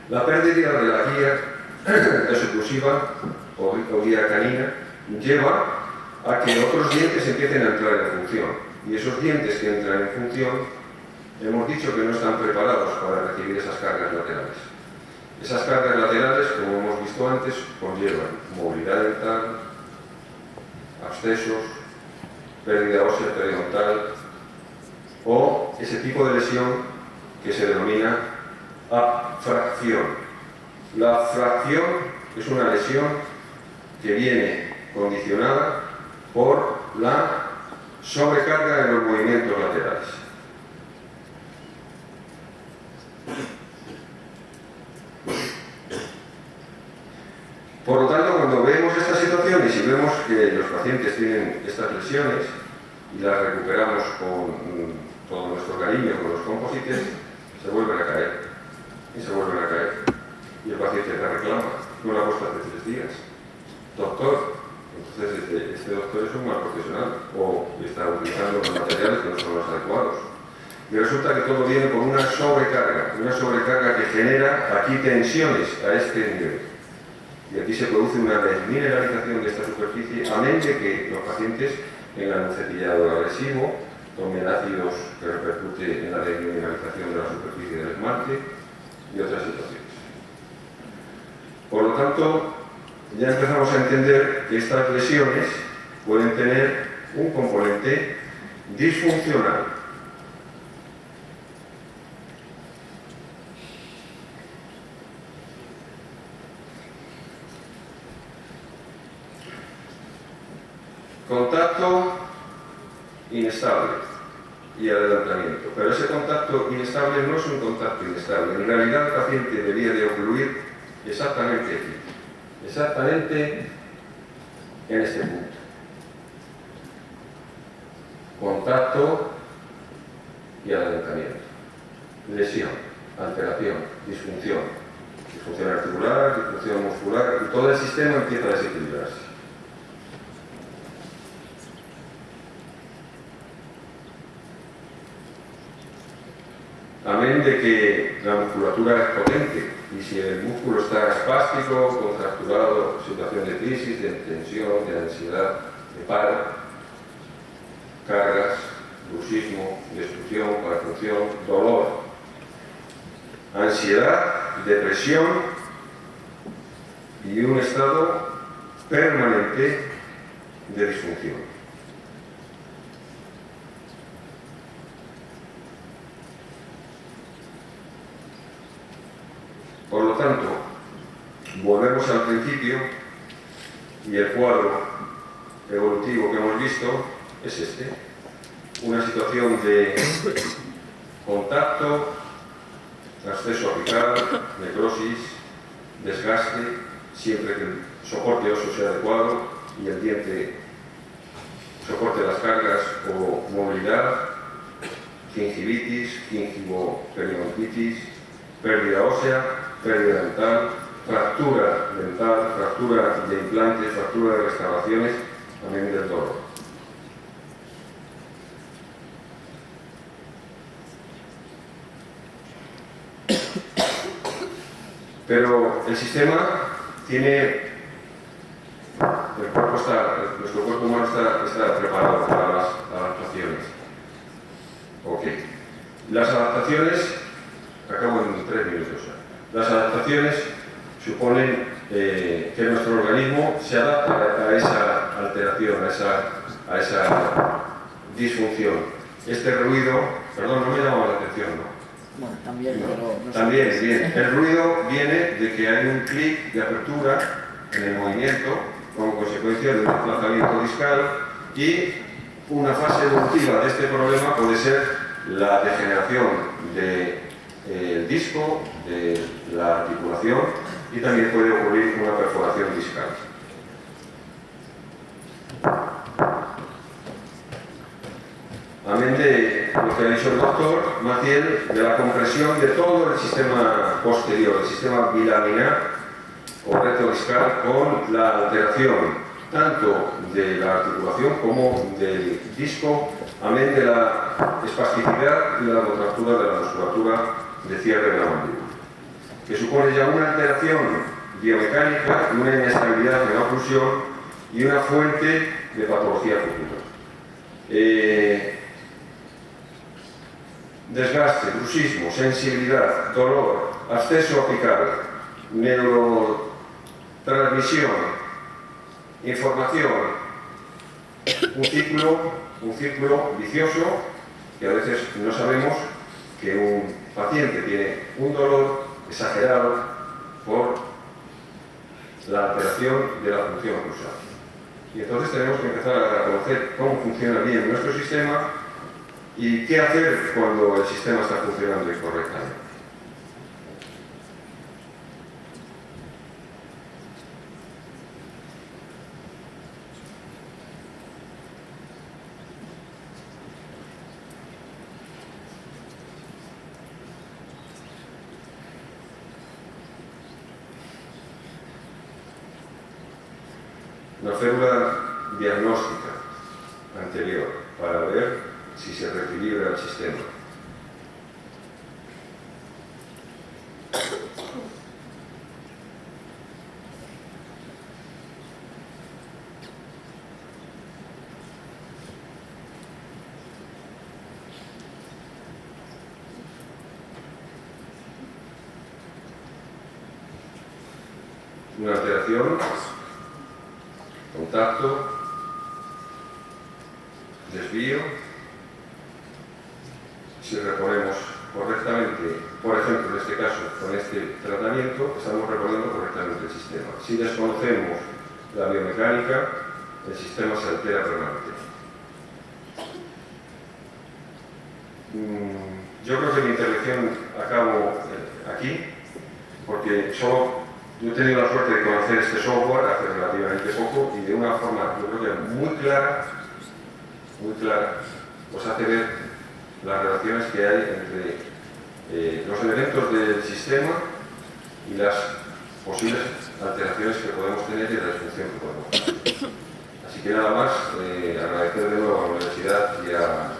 La pérdida de la guía exclusiva o guía canina lleva a que otros dientes empiecen a entrar en función. Y esos dientes que entran en función, hemos dicho que no están preparados para recibir esas cargas laterales. Esas cargas laterales, como hemos visto antes, conllevan movilidad dental, abscesos, pérdida ósea periodontal o ese tipo de lesión que se denomina abfracción. La abfracción es una lesión que viene condicionada por la sobrecarga en los movimientos laterales. Por lo tanto, cuando vemos estas situaciones y vemos que los pacientes tienen estas lesiones y las recuperamos con todo nuestro cariño, con los composites, se vuelven a caer y se vuelven a caer. Y el paciente te reclama: no la he puesto hace 3 días. Doctor, entonces este doctor es un mal profesional o está utilizando los materiales que no son los adecuados. Y resulta que todo viene con una sobrecarga que genera aquí tensiones a este nivel. Y aquí se produce una desmineralización de esta superficie, a menos de que los pacientes tengan un cepillado agresivo, tomen ácidos que repercute en la desmineralización de la superficie del esmalte y otras situaciones. Por lo tanto, ya empezamos a entender que estas lesiones pueden tener un componente disfuncional. Contacto inestable y adelantamiento. Pero ese contacto inestable no es un contacto inestable. En realidad el paciente debía de ocluir exactamente aquí, exactamente en este punto. Contacto y adelantamiento. Lesión, alteración, disfunción. Disfunción articular, disfunción muscular, y todo el sistema empieza a desequilibrarse. Amén de que la musculatura es potente, y si el músculo está espástico, contracturado, situación de crisis, de tensión, de ansiedad, de paro, cargas, bruxismo, destrucción, parafunción, dolor, ansiedad, depresión y un estado permanente de disfunción. Por lo tanto, volvemos al principio y el cuadro evolutivo que hemos visto es este. Una situación de contacto, acceso apical, necrosis, desgaste, siempre que el soporte óseo sea adecuado y el diente soporte las cargas o movilidad, gingivitis, gingivoperiodontitis, pérdida ósea, pérdida dental, fractura dental, fractura de implantes, fractura de restauraciones, también del dolor. Pero el sistema tiene, nuestro cuerpo humano está preparado para las adaptaciones. Ok. Las adaptaciones, acabo en 3 minutos. Las adaptaciones suponen que nuestro organismo se adapta a esa alteración, a esa disfunción. Este ruido, perdón, no me llamaba la atención, ¿no? Bueno, también, no, pero... No también, sé. bien. El ruido viene de que hay un clic de apertura en el movimiento como consecuencia de un desplazamiento discal, y una fase evolutiva de este problema puede ser la degeneración del disco, de la articulación, y también puede ocurrir una perforación discal. Amén de lo que ha dicho el doctor Maciel, de la compresión de todo el sistema posterior, el sistema bilaminar o retrodiscal, con la alteración tanto de la articulación como del disco, amén de la espasticidad y de la contractura de la musculatura de cierre de la mandíbula. que supone ya una alteración biomecánica, una inestabilidad en la oclusión y una fuente de patología futura. Desgaste, bruxismo, sensibilidad, dolor, absceso apical, neurotransmisión, información, un círculo vicioso que a veces no sabemos que un paciente tiene un dolor exagerado por la alteración de la función oclusal. Y entonces tenemos que empezar a conocer cómo funciona bien nuestro sistema y qué hacer cuando el sistema está funcionando incorrectamente. Una célula diagnóstica anterior para ver si se reequilibra el sistema. Una alteración, contacto, desvío. Si reponemos correctamente, por ejemplo, en este caso, con este tratamiento, estamos reponiendo correctamente el sistema. Si desconocemos la biomecánica, el sistema se altera permanentemente. Yo creo que mi intervención acabo aquí, porque yo he tenido la suerte de conocer este software hace relativamente poco y de una forma, yo creo que muy clara, os hace ver las relaciones que hay entre los elementos del sistema y las posibles alteraciones que podemos tener y la disfunción que podemos tener. Así que nada más, agradecer de nuevo a la universidad y a